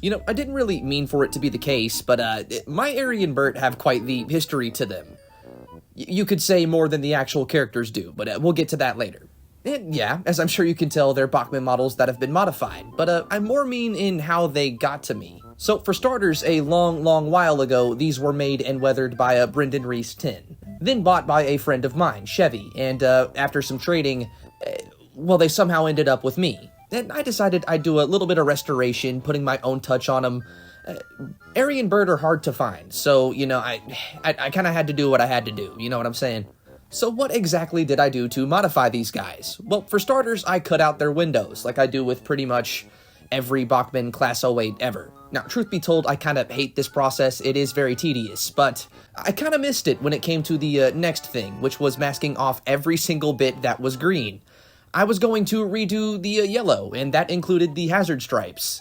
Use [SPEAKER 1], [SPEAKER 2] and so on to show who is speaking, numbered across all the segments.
[SPEAKER 1] You know, I didn't really mean for it to be the case, but my Arry and Bert have quite the history to them. You could say more than the actual characters do, but we'll get to that later. And yeah, as I'm sure you can tell, they're Bachmann models that have been modified, but I more mean in how they got to me. So for starters, a long while ago, these were made and weathered by a Brendan Reese tin, then bought by a friend of mine, Chevy, and after some trading, well, they somehow ended up with me. And I decided I'd do a little bit of restoration, putting my own touch on them. Arry and Bert are hard to find, so, you know, I kind of had to do what I had to do, you know what I'm saying? So what exactly did I do to modify these guys? Well, for starters, I cut out their windows, like I do with pretty much every Bachmann Class 08 ever. Now, truth be told, I kind of hate this process. It is very tedious, but I kind of missed it when it came to the next thing, which was masking off every single bit that was green. I was going to redo the yellow, and that included the hazard stripes.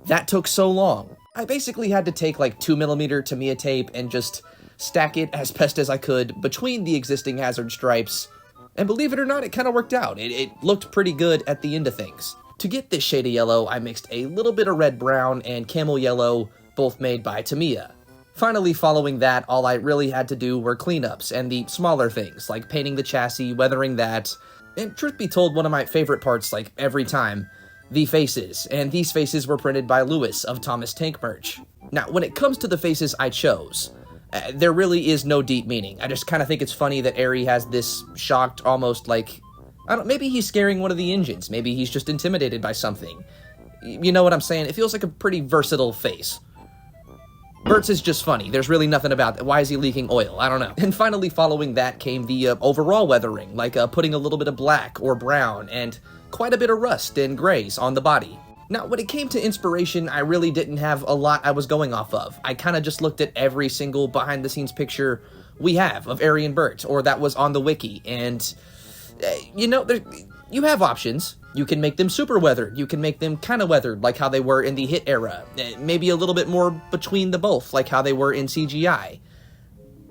[SPEAKER 1] That took so long. I basically had to take like 2mm Tamiya tape and just stack it as best as I could between the existing hazard stripes, and believe it or not, it kind of worked out. It looked pretty good at the end of things. To get this shade of yellow, I mixed a little bit of red-brown and camel yellow, both made by Tamiya. Finally, following that, all I really had to do were cleanups and the smaller things, like painting the chassis, weathering that, and truth be told, one of my favorite parts, like every time, the faces, and these faces were printed by Lewis of Thomas Tank Merch. Now, when it comes to the faces I chose, there really is no deep meaning. I just kind of think it's funny that Arry has this shocked, almost like, I don't, maybe he's scaring one of the engines, maybe he's just intimidated by something. You know what I'm saying? It feels like a pretty versatile face. Bert's is just funny. There's really nothing about that. Why is he leaking oil? I don't know. And finally, following that came the overall weathering, like putting a little bit of black or brown and quite a bit of rust and grays on the body. Now, when it came to inspiration, I really didn't have a lot I was going off of. I kind of just looked at every single behind-the-scenes picture we have of Arry and Bert, or that was on the wiki, and, you know, you have options. You can make them super weathered, you can make them kind of weathered, like how they were in the Hit era, maybe a little bit more between the both, like how they were in CGI.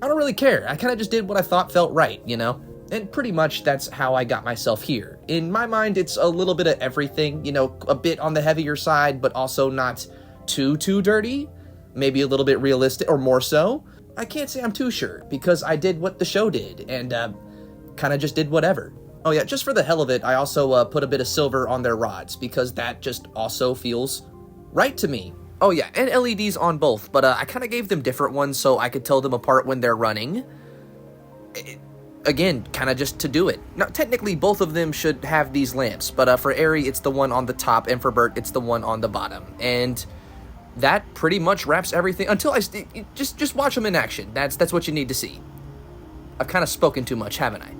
[SPEAKER 1] I don't really care, I kind of just did what I thought felt right, you know? And pretty much that's how I got myself here. In my mind, it's a little bit of everything, you know, a bit on the heavier side, but also not too dirty, maybe a little bit realistic, or more so. I can't say I'm too sure, because I did what the show did, and kind of just did whatever. Oh yeah, just for the hell of it, I also put a bit of silver on their rods, because that just also feels right to me. Oh yeah, and LEDs on both, but I kind of gave them different ones so I could tell them apart when they're running. Again, kind of just to do it. Now, technically, both of them should have these lamps, but for Arry, it's the one on the top, and for Bert, it's the one on the bottom. And that pretty much wraps everything, until just watch them in action. That's what you need to see. I've kind of spoken too much, haven't I?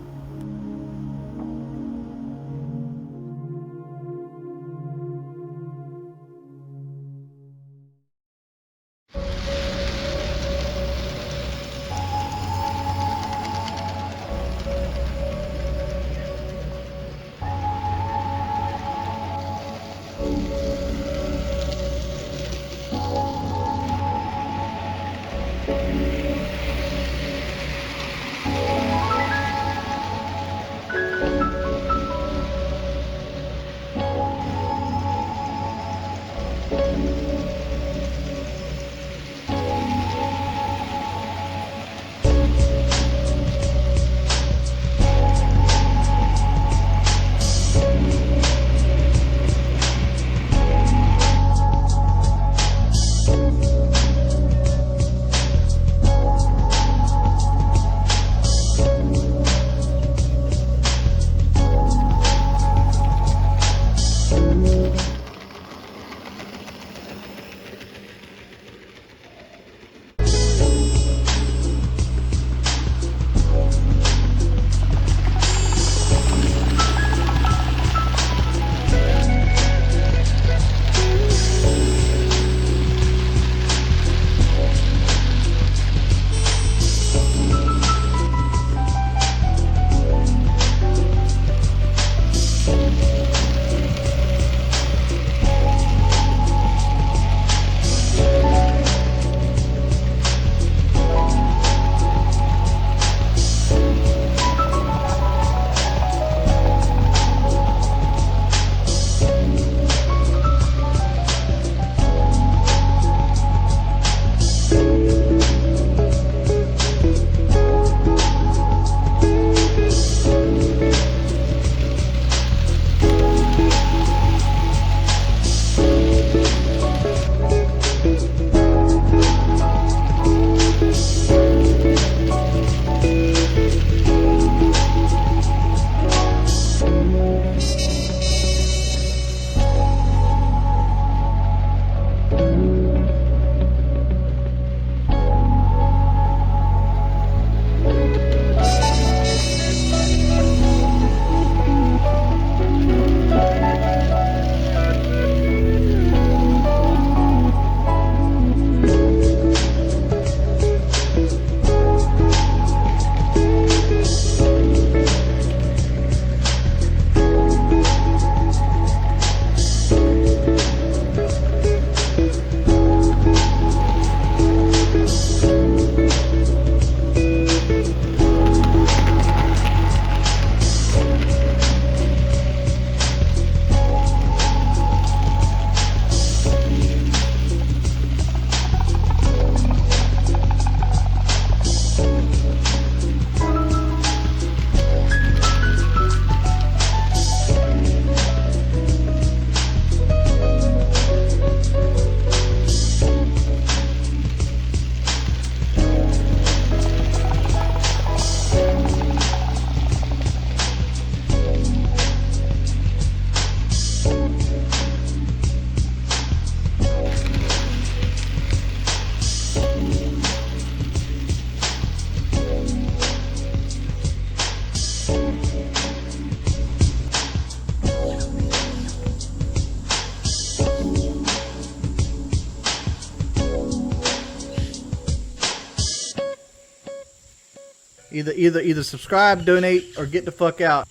[SPEAKER 2] Either subscribe, donate, or get the fuck out.